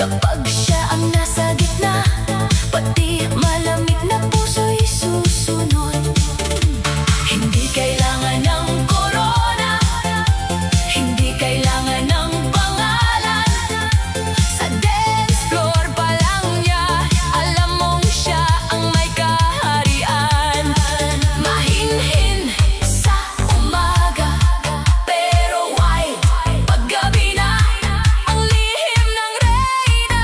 Kapag siya ang nasa gitna, pati malamig na puso'y susunod. Hindi kailangan ng korona, hindi kailangan ng pangalan. Sa dance floor pa lang niya, alam mong siya ang may kaharian. Mahinhin sa umaga, pero wild paggabi na. Ang lihim ng reyna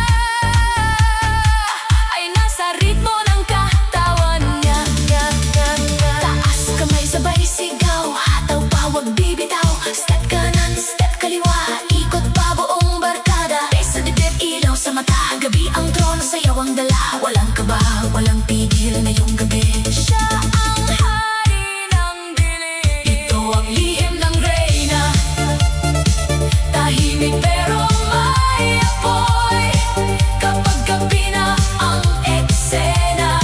ay nasa ritmo ng katawan niya. Taas kamay sabay sigaw, hataw pa wag bibitaw. Step kanan, step kaliwa, ikot pa buong barkada. Sa dibdib, ilaw sa mata, gabi ang trono, sayaw ang dala. Walang kaba, walang pigil ngayong gabi. Siya ang hari ng dilim. Ito ang lihim ng reyna, tahimik pero may apoy. Kapag gabi na ang eksena,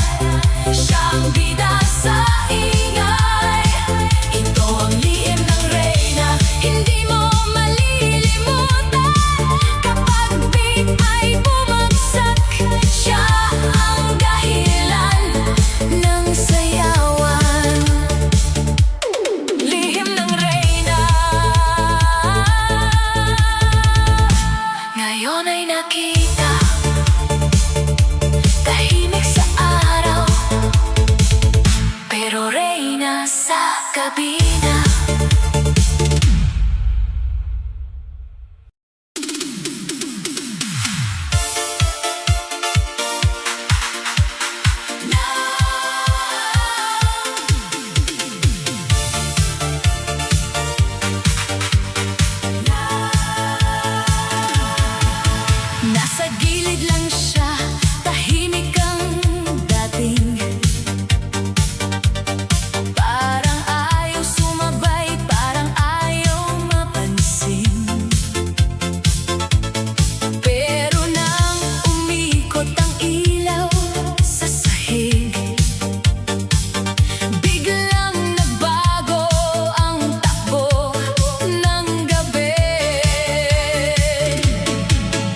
siya ang bida sa ingay. Ito ang lihim ng reyna, hindi mo malilimutan. Kapag beat ay bumagsak, siya ang dahilan ng sayawan. Lihim ng reyna, ngayon ay nakita, tahimik sa araw, pero reyna sa kabina. Nasa gilid lang siya, tahimik ang dating. Parang ayaw sumabay, parang ayaw mapansin. Pero nang umikot ang ilaw sa sahig, biglang nagbago ang takbo ng gabi.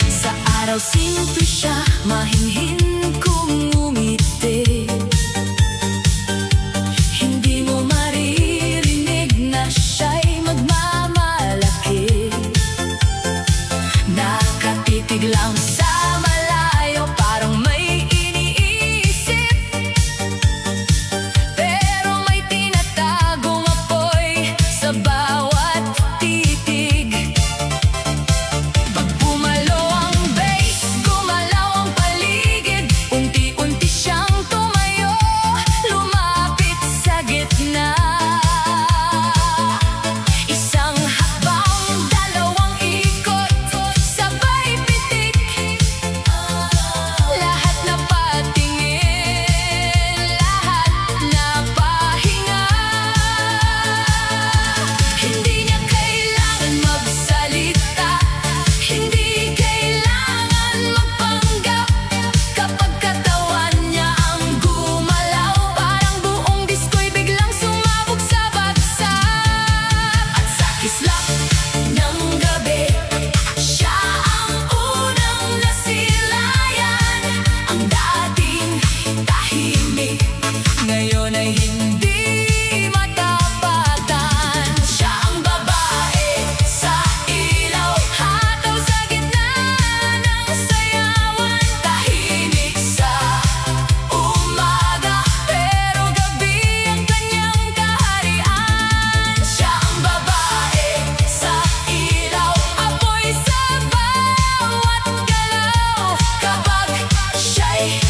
Sa araw simple siya, mahinhin kung ngumiti. Hindi mo maririnig na siya'y magmamalaki. Nakatitig lang sa malayo, parang may iniisip. Pero may tinatagong apoy sa bawat titig. Pag pumalo ang bass, gumalaw ang paligid. Unti-unti siyang tumayo, lumapit sa gitna. Isang hakbang, dalawang ikot, sabay pitik. Lahat na patingin, lahat na pahinga. Hindi niya kailangan magsalita, hindi kailangan magpanggap. Kapag katawan niya ang gumalaw, parang buong disko'y biglang sumabog sa bagsak. At sa kislap ng gabi, siya ang unang nasilayan. Ang dating tahimik, ngayon ay hindi matapatan. Siya ang babae sa ilaw, hataw sa gitna ng sayawan. Tahimik sa umaga, pero gabi ang kanyang kaharian. Siya ang babae sa ilaw, apoy sa bawat galaw. Kapag siya'y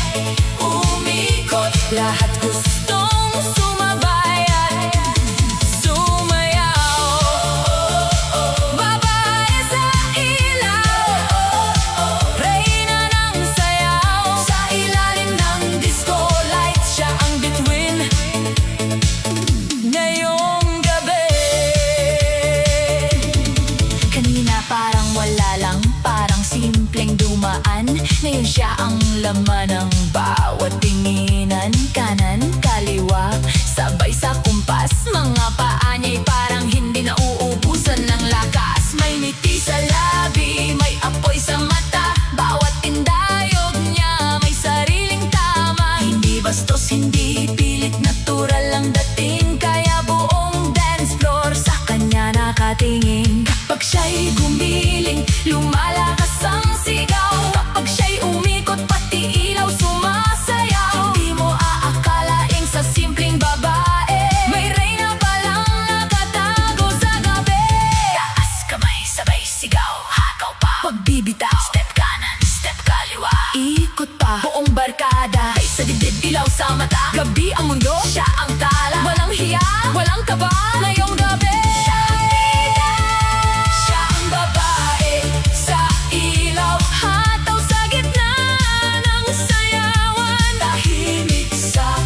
umikot, lahat gustong sumabay at sumayaw. Babae sa ilaw, reyna ng sayaw. Sa ilalim ng disco light, siya ang bituin ngayong gabi. Kanina parang wala lang, parang simpleng dumaan. Ngayon siya ang laman ng bawat tinginan. Kanan, kaliwa, sabay sa kumpas. Mga paa niya'y parang hindi nauubusan ng lakas. May ngiti sa labi, may apoy sa mata. Bawat ikot pa buong barkada. Ay sa dibdib, ilaw sa mata, gabi ang mundo, siya ang tala. Walang hiya, walang kaba, ngayong gabi siya ang babae sa ilaw. Hataw sa gitna ng sayawan, tahimik sa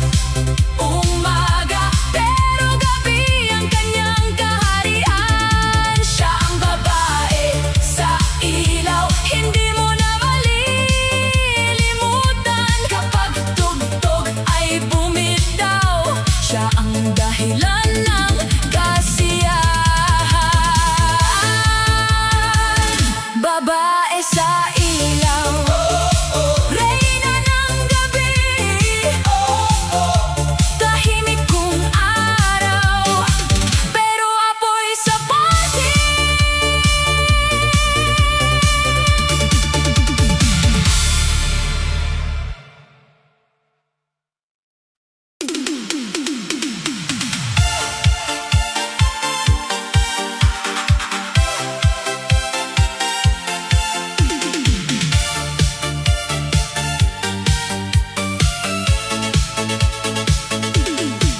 umaga, pero gabi ang kanyang kaharian. Siya ang babae sa ilaw, hindi mo na malilimutan. Kapag tugtog ay bumitaw, siya ang dahilan ng kasiyahan. Babae sa ilaw, reyna ng gabi, tahimik kung araw, pero apoy sa party.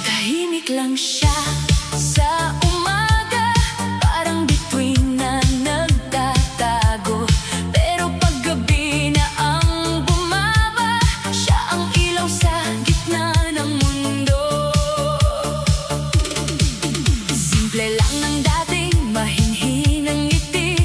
Tahimik lang siya sa umaga, parang bituin na nagtatago. Pero pag gabi na ang bumaba, siya ang ilaw sa gitna ng mundo. Simple lang ng dating mahinhinang ngiti,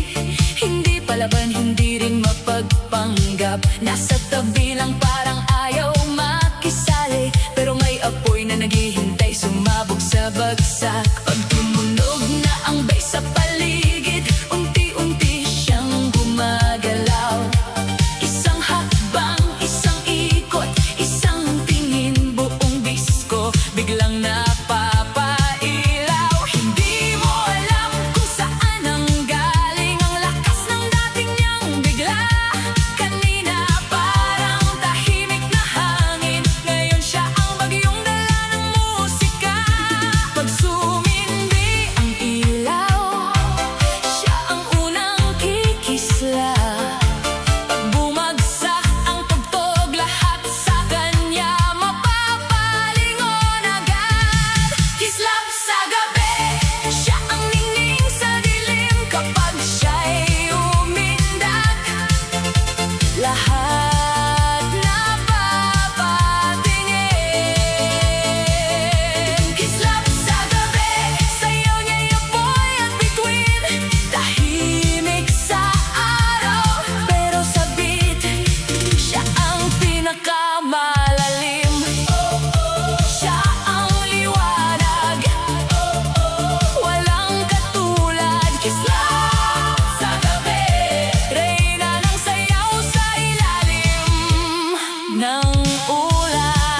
hindi palaban, hindi rin mapagpanggap. Nasa tabi lang parang ayaw makisali, pero may apoy na naghihintay sumabog sa bagsak. Pag tumunog na ang bass sa paligid, unti-unti siyang gumagalaw. Isang hakbang, isang ikot, isang tingin, buong disko biglang napapailaw. Hindi mo alam kung saan ang galing ang lakas ng dating niyang bigla. Kanina parang tahimik na hangin, ngayon siya ang bagyong dala ng musika. Pag sumindi ang ilaw, siya ang unang kikisla. Pag bumagsak ang tugtog, lahat sa kanya mapapalingon agad. Kislap sa gabi, siya ang ningning sa dilim. Kapag siya'y umindak, lahat napapatingin. Kislap sa gabi, sayaw niya'y apoy at bituin, tahimik sa araw, pero sa beat, siya ang pinakamalalim. Siya ang liwanag, walang katulad. Kislap sa gabi, reyna ng sayaw sa ilalim ng ulap.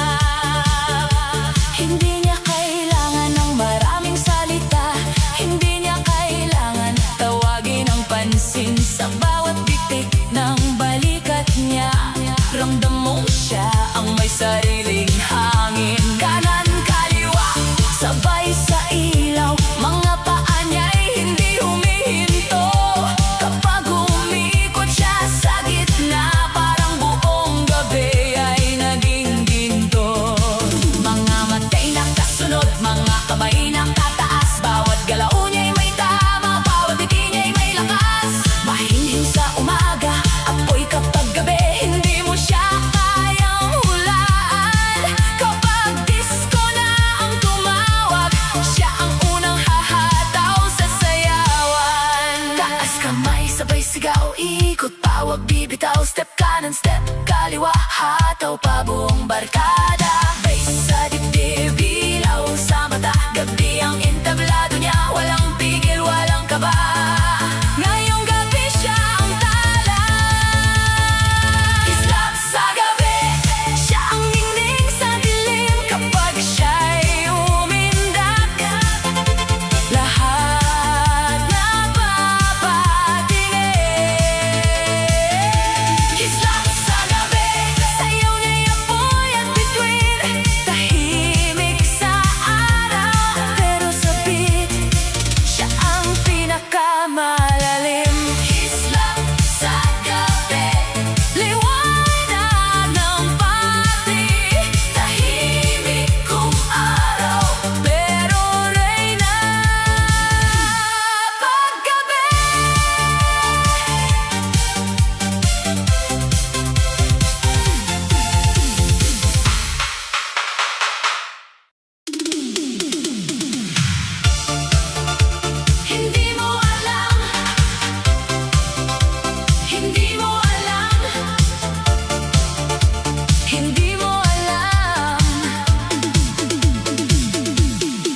Hindi niya kailangan ng maraming salita, hindi niya kailangan tawagin ang pansin. Sa bawat bitik ng balikat niya, ramdam mo siya ang may sariling hangin. Kanan, kaliwa, sabay sa ilaw, mga paa niya'y hindi humihinto. Kapag umikot siya sa gitna, parang buong gabi ay naging ginto. Mga matay nakasunod, mga kamay nakataas, bawat galaw niya'y may tama, bawat ngiti niya'y may lakas. Mahinhin sa umaga, apoy kapag gabi, hindi mo siya kayang hulaan. Kapag disco na ang tumawag, siya ang unang hahataw sa sayawan. Taas kamay, sabay sigaw, ikot pa, wag bibitaw. Step kanan, step kaliwa, hataw pa buong barkada. Bass sa dibdib, ilaw sa mata, gabi ang entablado niya, walang pigil, walang kaba. Ngayong gabi siya ang tala. Kislap sa gabi, siya ang ningning sa dilim. Kapag siya'y umindak, lahat napapatingin. Kislap sa gabi, sayaw niya'y apoy at bituin, Hindi mo alam,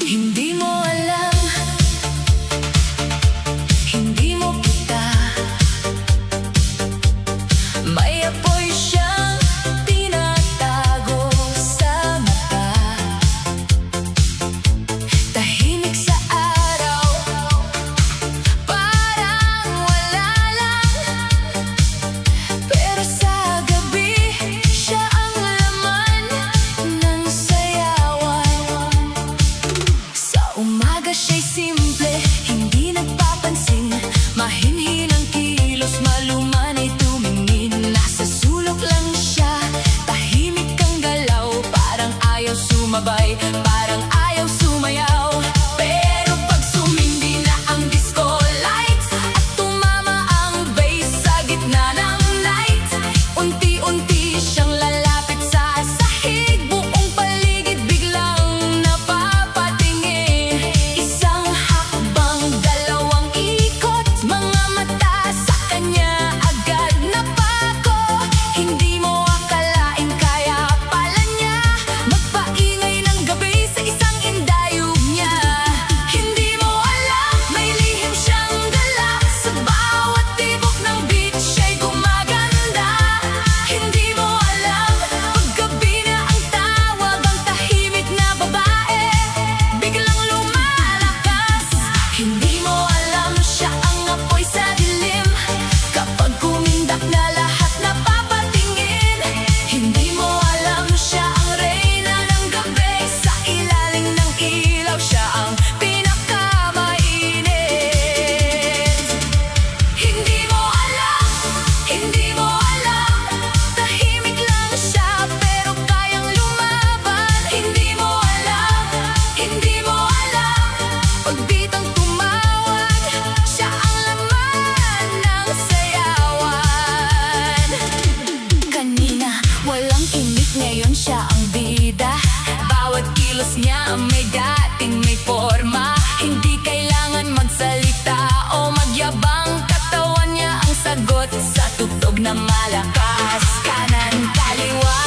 hindi mo alam, hindi mo kita. May apoy siyang tinatago sa mata. Tahimik sa araw, parang wala lang. Pero sa gabi, siya ang laman ng sayawan. Sa umaga siya'y simple, hindi nagpapansin. Mahinhin ang kilos, maluman ay tumingin. Nasa sulok lang siya, tahimik ang galaw. Parang ayaw sumabay, parang ayaw sumayaw. Pero pag sumindi na ang disco lights at tumama ang bass sa gitna ng night, unti-unti siyang lalapit sa sahig. Buong paligid biglang napapatingin. Isang hakbang, dalawang ikot, mga mata sa kanya agad napako. Hindi mo akalain kaya pala niya magpaingay ng gabi sa isang indayog niya. Hindi mo alam, may lihim siyang dala. Sa bawat tibok ng beat siya'y gumaganda. Hindi mo alam, paggabi na ang tawag, ang tahimik na babae biglang lumalakas. Hindi mo alam, siya ang apoy sa dilim. Kapag kumindak na lahat napapatingin. Hindi mo alam, siya ang reyna ng gabi. Sa ilalim ng ilaw, siya ang pinakamainit. Hindi mo alam, hindi mo alam, tahimik lang siya pero kayang lumaban. Hindi mo alam, hindi mo alam, pag bitang tumawag, siya ang laman ng sayawan. Kanina walang imik, ngayon siya ang bida. Bawat kilos niya may dating may forma. Hindi kailangan magsalita o magyabang. Katawan niya ang sagot sa tugtog na malakas. Kanan, kaliwa,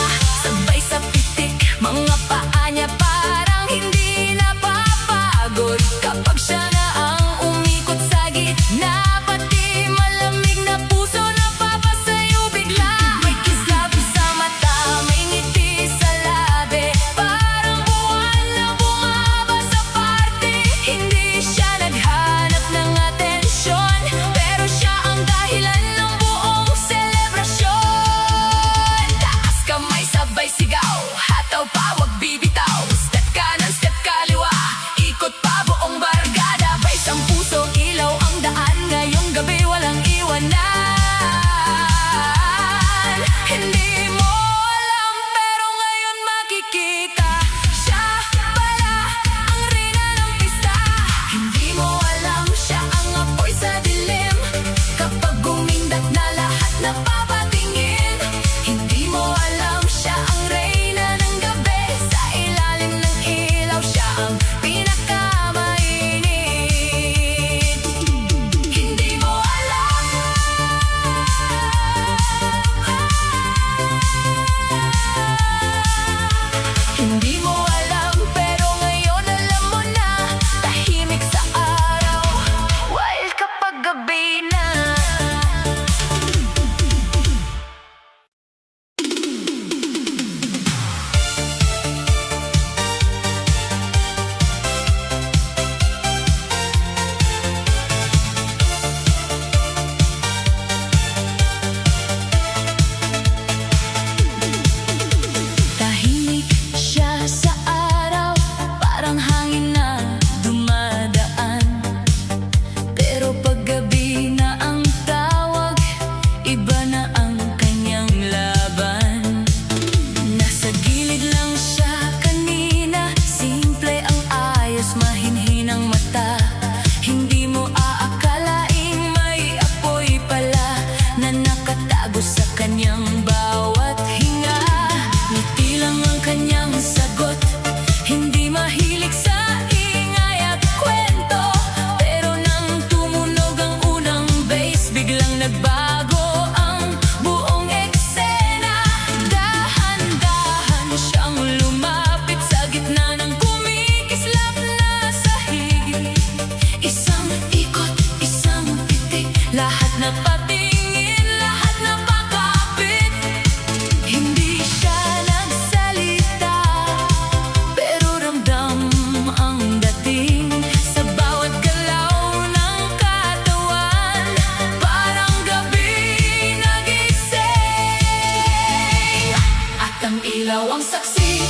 sabay sa pitik. Mga paa niya parang hindi napapagod. Kapag siya na ang umikot sa gitna, pati malamig na puso napapasayo bigla. May kislapit sa mata, may ngiti sa labi, parang buwan na bumaba sa party. Hindi siya naghanap ng atensyon, pero siya ang dahilan ng buhay Ilaw ang saksi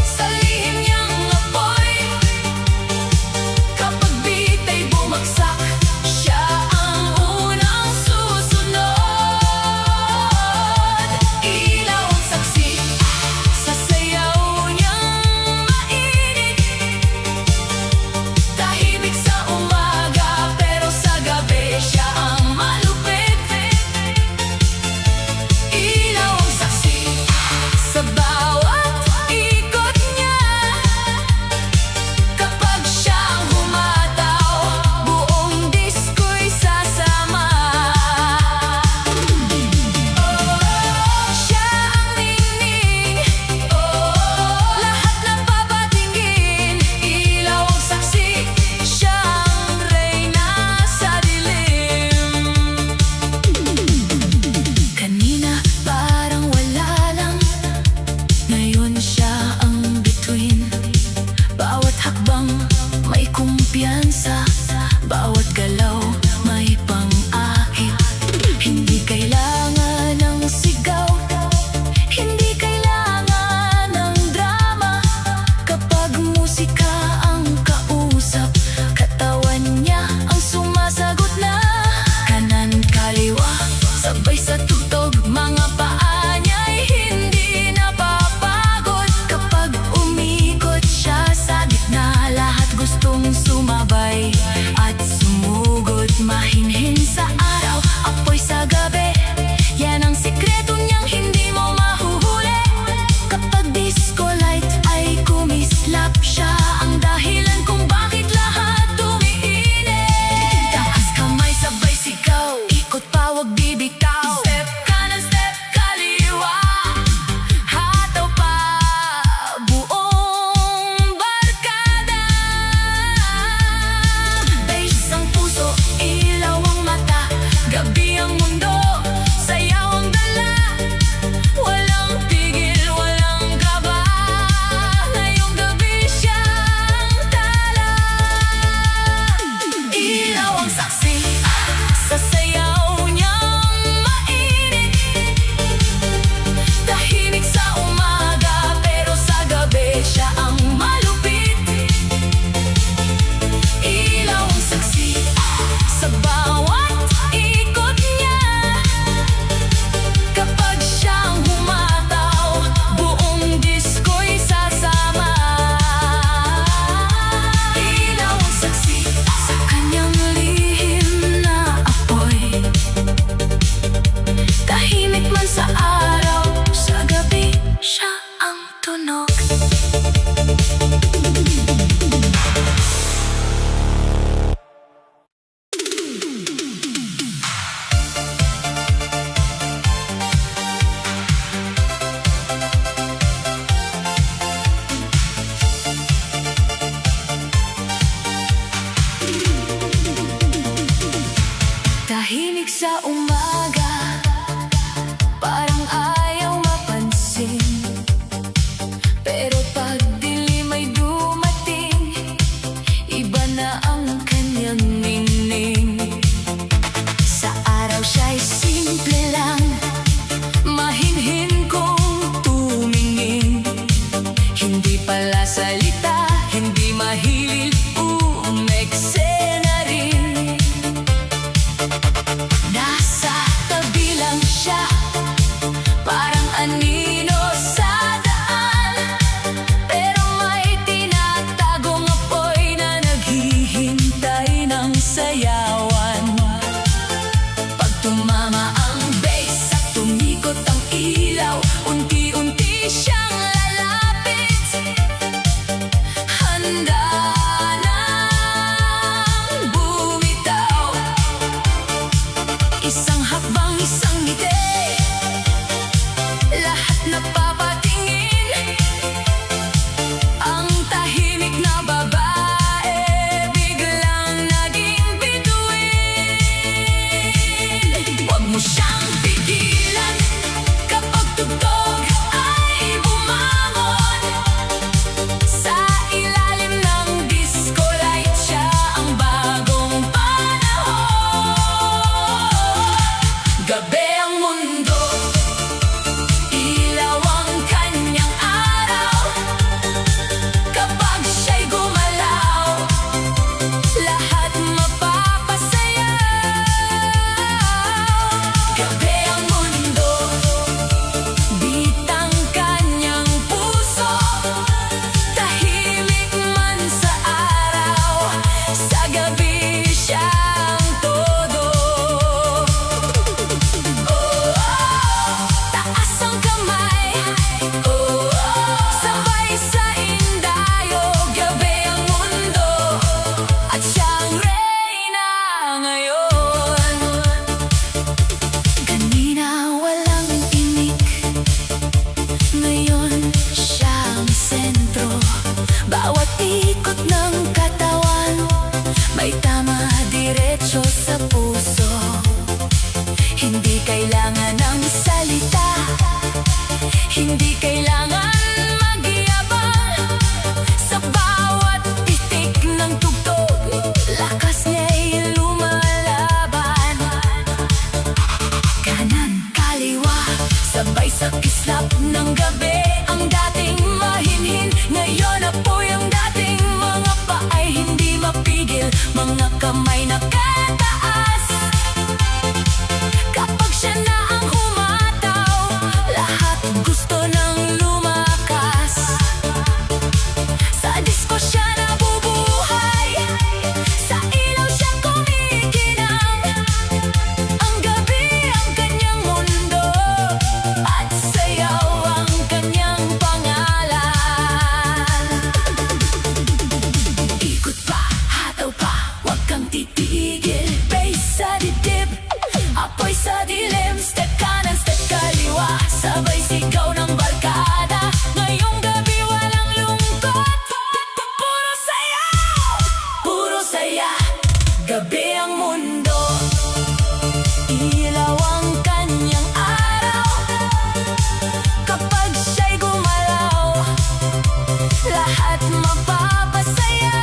sa lihim niyang apoy. Kapag bita'y bumagsak, siya ang unang susunod. Ilaw ang saksi sa sayaw niyang mainit. Tahimik sa umaga, pero sa gabi siya ang malupit. Ilaw ang saksi sa bawat ikot niya. Kapag siyang humataw, buong disko'y sasama. Siya ang ningning, lahat napapatingin. Ilaw ang saksi, siya ang reyna sa dilim. Kanina parang wala lang, ngayon siya ang bituin. Bawat hakbang may kumpiyansa, bawat galaw may pang-akit. Hindi kailangan ng sigaw, hindi kailangan ng drama. Kapag musika ang kausap, katawan niya ang sumasagot na. Kanan kaliwa, sabay sa tugtog, mga paa niya'y hindi napapagod. Kapag umikot siya sa gitna, lahat gustong sumabay at sumugod. Mahinhin sa araw, apoy sa gabi, yan ang sikreto niyang hindi mo mahuhuli. Kapag disco light ay kumislap, siya ang dahilan kung bakit lahat umiinit. Taas kamay, sabay sigaw, ikot pa, wag bibitaw. Step kanan, step kaliwa, hataw pa, buong barkada. Bass ang puso, ilaw ang mata, gabi ang mundo, sayaw ang dala. Walang tigil, walang kaba, ngayong gabi siyang tala. Ilaw ang saksi sa sayaw niyang mainit. Tahimik sa umaga, pero sa gabi siya ang malupit. Ilaw ang saksi sa bawat ikot niya. Kapag siyang humataw, buong disko'y sasama. Ilaw ang saksi sa kanyang lihim na apoy. Tahimik man sa araw, sa gabi siya ang tunog. Tahimik sa umaga, parang ayaw mapansin. Pero pag dilim ay dumating, iba na ang kanyang ningning. Sa araw siya'y simple lang, mahinhin kong tumingin. Hindi pala salita, hindi mahilig umeksena rin. Nasa tabi lang siya, parang anino sa daan. Pero may tinatagong apoy na naghihintay ng sayawan. Pag tumama ang bass at tumikot ang ilaw, unti-unti siyang lalapit. Handa nang bumitaw. Isang hakbang, isang ngiti, lahat napapatingin. Ang tahimik na babae biglang naging bituin. Huwag mo siyang pigilan, kapag tugtog ay bumabalik. Hindi kailangan magyabang sa bawat pitik ng tugtog. Lakas niya'y lumalaban. Kanan, kaliwa, sabay sa kislap ng gabi. Ang dating mahinhin, ngayon apoy. Ang dating mga paay hindi mapigil, mga kamay nakataas. Kapag siya na ang humataw, lahat gusto nang lumakas. Sa disko siya nabubuhay, sa ilaw siya kumikinang. Ang gabi ang kanyang mundo, at sayaw ang kanyang pangalan. Ikot pa, hataw pa, huwag kang titigil. Bass sa dibdib, apoy sa dilim. Step kanan, step kaliwa, sabay sigaw ng barkada. Ngayong gabi walang lungkot, puro saya, puro saya. Gabi ang mundo, ilaw ang kanyang araw. Kapag siya'y gumalaw, lahat mapapasaya.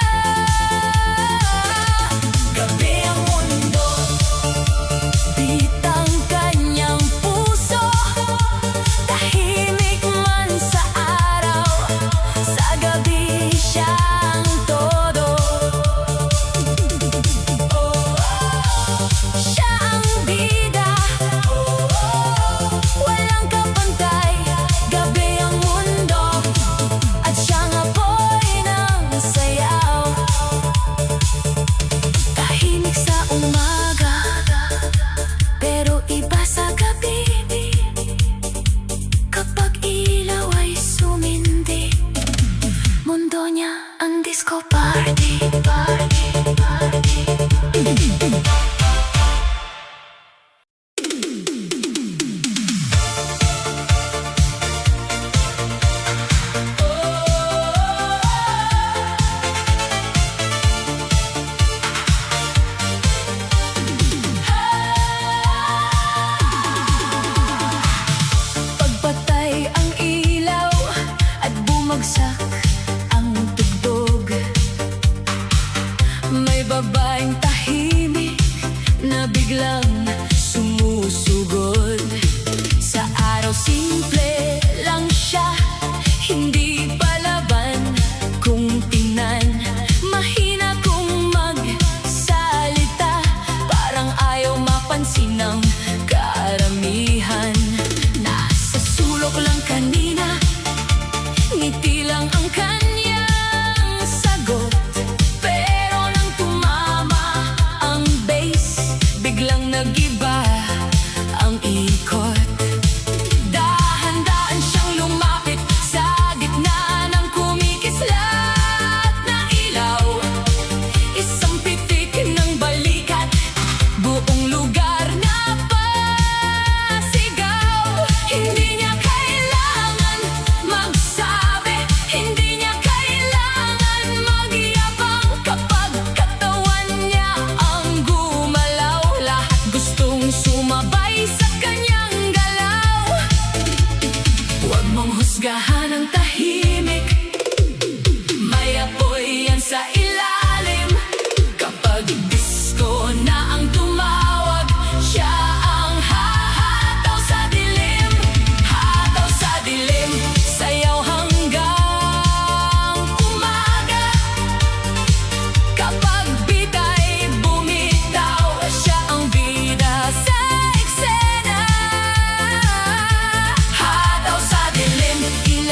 Gabi ang mundo, bitang kanyang puso. Tahimik man sa araw, sa gabi siyang todo. Siya ang bida, walang kapantay. Gabi ang mundo, at siyang apoy ng sayaw. Tahimik sa umaga, pero iba sa gabi. Kapag ilaw ay sumindi, mundo niya ang disco party, party, party. Pagpatay ang ilaw at bumagsak ang tugtog, may babaeng tahimik na biglang sumusugod. Sa araw simple lang siya, hindi palaban kung tingnan. Mahina kung magsalita, parang ayaw mapansin ng karamihan. Nasa sulok lang kanina, ngiti lang ang kanyang sagot. Pero nang tumama ang bass, biglang nag-iba ang ikot. Dahan-dahan siyang lumapit sa gitna ng kumikislat na ilaw. Isang pitik ng balikat, buong lugar na pasigaw. Hindi niya kailangan magsabi, hindi niya kailangan magyabang. Kapag katawan niya ang gumalaw, lahat gustong sumabay sa kanyang galaw. Huwag mong husgahan ang tahimik, may apoy yan sa ilalim. Kapag disco na ang tumawag, siya ang hahataw sa dilim. Hataw sa dilim, sayaw hanggang umaga. Kapag bita'y bumitaw, siya ang bida sa eksena. Hataw sa dilim, ilaw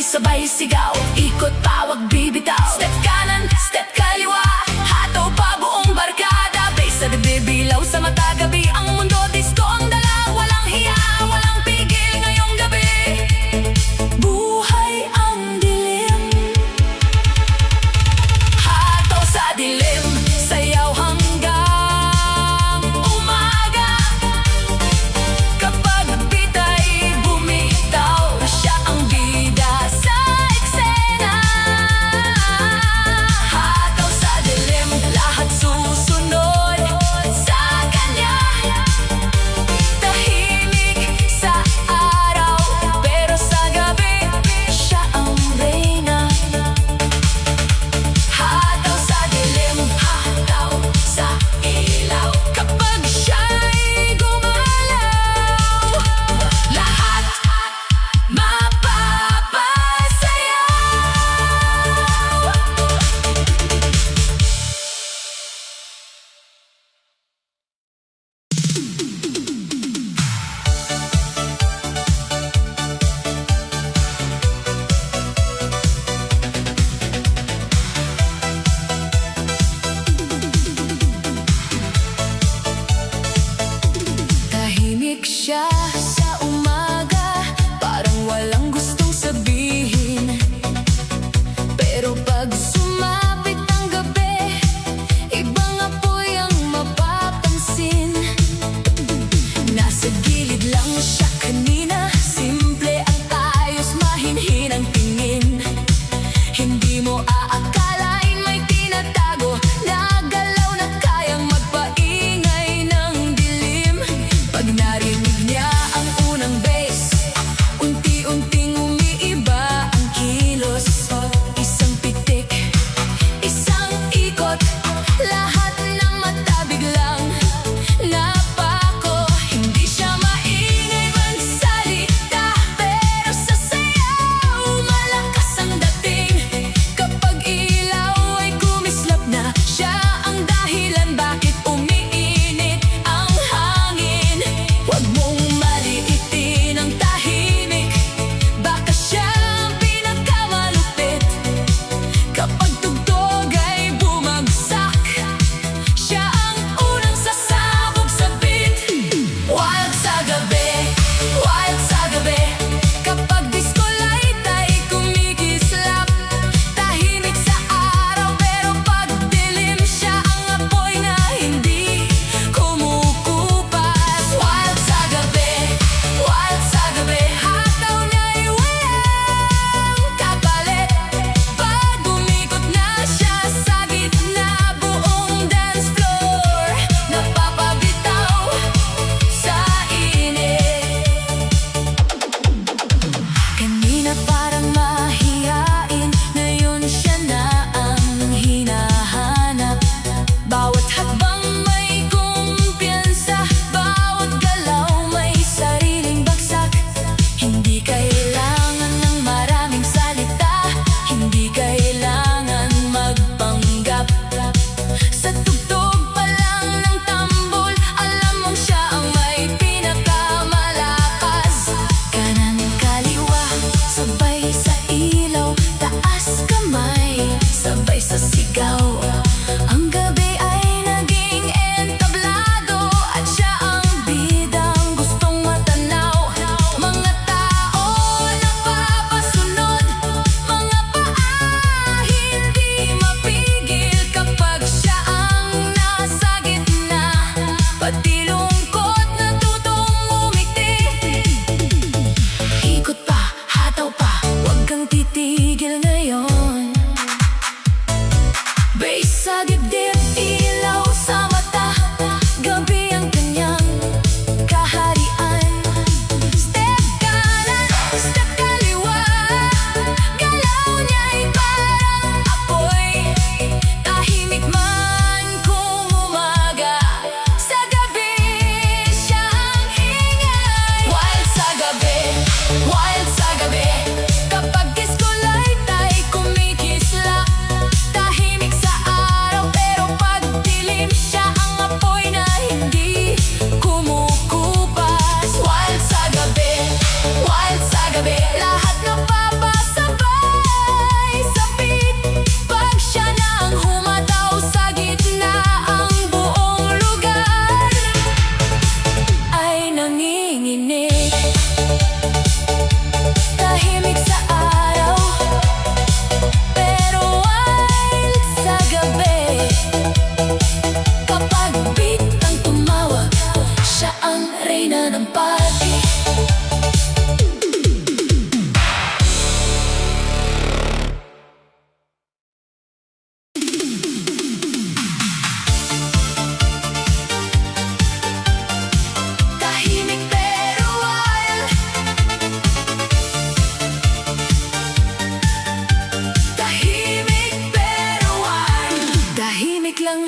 sabay sigaw, ikot pa wag bibitaw. Step kanan, step kaliwa, hataw pa buong barkada. Bass sa dibdib, ilaw sa mata, gabi ang mundo, disco ang dala. Walang hiya, walang pigil ngayong gabi. Buhay ang dilim, hataw sa dilim, sayaw hanggang umaga. Kapag bitay bumitaw, siya ang bida sa eksena.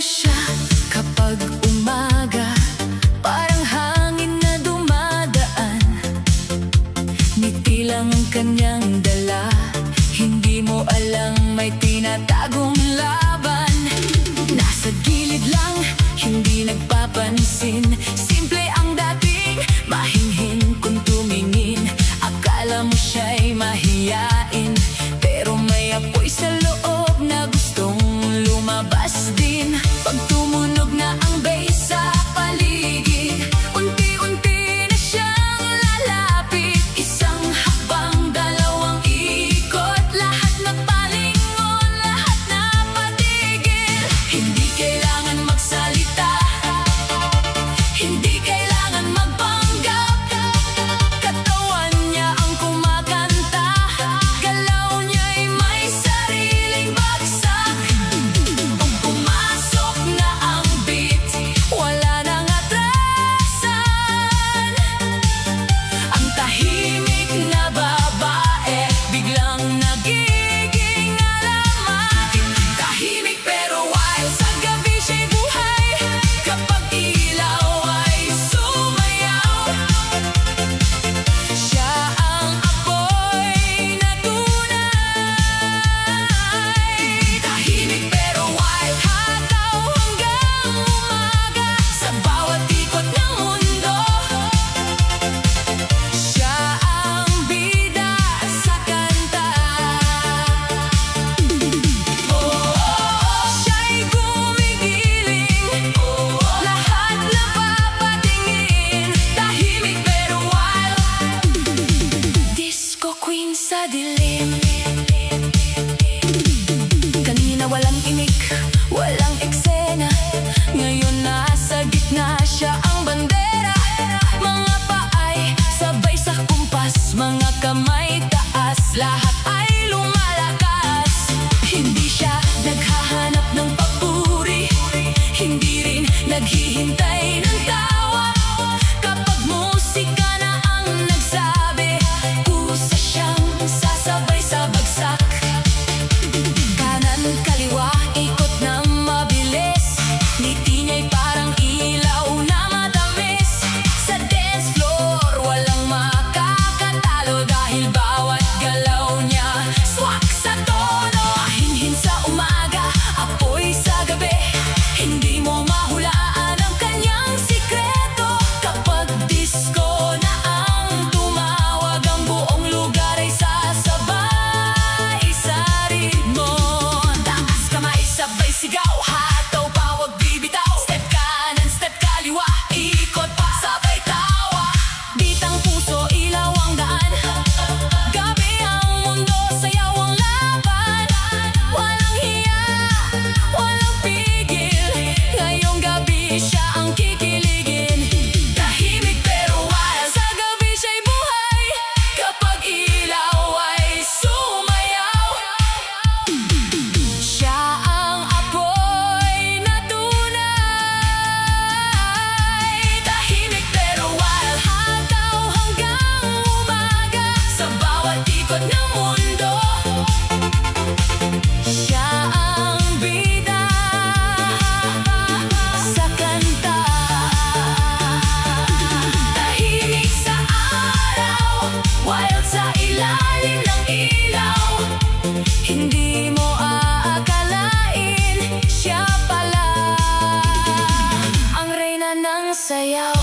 siya kapag umaga, parang hangin na dumadaan. Ngiti lang ang kanyang dala, hindi mo alam may tinatagong laban. Nasa gilid lang, hindi nagpapansin, simple ang dating, mahinhin kung tumingin. Akala mo siya'y mahiyain, pero may apoy sa loob na gustong lumabas din. Pag tumunog na ang bass sa paligid, unti-unti na siyang lalapit. Isang hakbang, dalawang ikot, lahat nagpalingon, lahat napatigil. Hindi kailangan magsalita, hindi kailangan magpanggap. Katawan niya ang kumakanta, galaw niya'y may sariling bagsak. Kung pumasok na ang beat, wala nang atrasan. Ang tahimik na babae, biglang nagiging alamat. Tahimik pero wild, sa gabi siya'y buhay, kapag ilaw ay sumayaw. Siya ang apoy na tunay. Tahimik pero wild, hataw hanggang umaga, sa bawat ikot ng mundo. Siya ang bida sa kanta. Siya'y gumigiling, lahat napapatingin. Tahimik pero wild, disco queen sa dilim. Kanina walang imik, walang eksena, ngayon nasa gitna siya ang bandera. Mga paay sabay sa kumpas, mga kamay taas, lahat ay lumalakas. Hindi siya naghahanap ng papuri, hindi rin naghihintay ng tawa. Kapag musika na ang nagsabi, kusa siyang sasabay sa bagsak. Kanan kaliwa, ikot na mabilis, ngiti niya'y parang ilaw na matamis. Sa dance floor, walang makakatalo, dahil bawat galaw niya swak sa tono. Mahinhin sa umaga, apoy sa gabi, hindi mo mahulaan ang kanyang sikreto. Kapag disco na ang tumawag, ang buong lugar ay sasabay sa ritmo. Taas kamay, sabay sigaw, hataw pa, wag bibitaw. Step kanan, step kaliwa, ikot pa, sabay tawa. Bitang puso, ilaw ang daan, gabi ang mundo, sayaw ang laban. Walang hiya, walang pigil, ngayong gabi siya ang kikiligin. Tahimik pero wild, sa gabi siya'y buhay, kapag ilaw ay sumayaw. Siya ang apoy na tunay. Tahimik pero wild, hataw hanggang umaga, sa bawat ikot ng mundo. Siya ang bida sa kanta. Tahimik sa araw, wild sa ilalim ng ilaw. Hindi mo aakalain, siya pala ang reyna ng sayaw.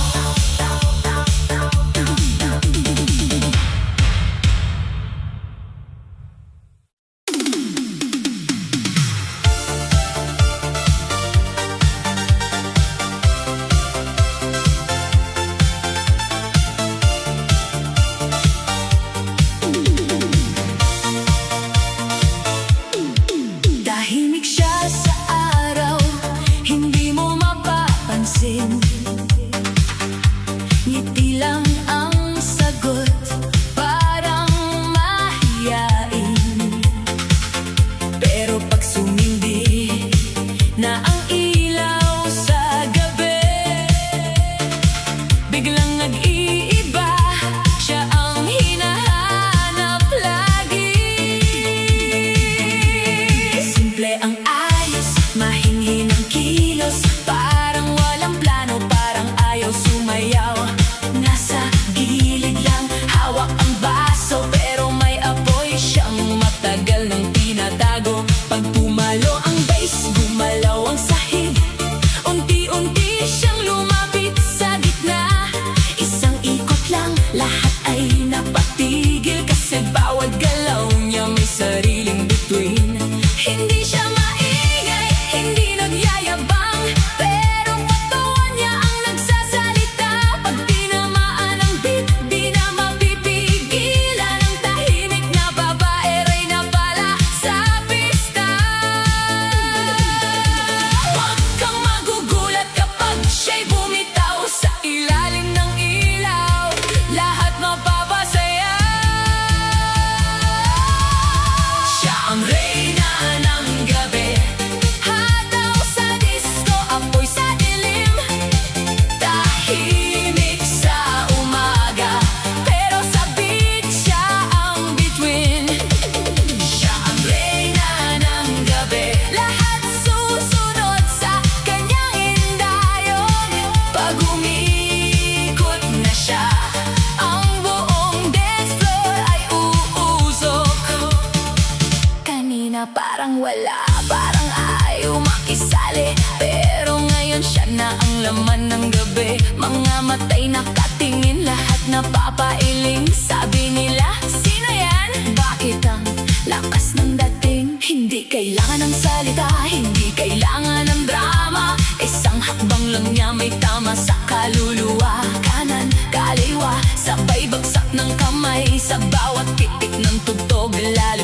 parang wala, parang ayaw makisali. Pero ngayon siya na ang laman ng gabi. Mga matay nakatingin, lahat napapailing. Sabi nila, sino yan? Bakit ang lakas ng dating? Hindi kailangan ng salita, hindi kailangan ng drama. Isang hakbang lang niya may tama sa kaluluwa. Kanan, kaliwa, sabay bagsak ng kamay. Sa bawat pitik ng tugtog, lalo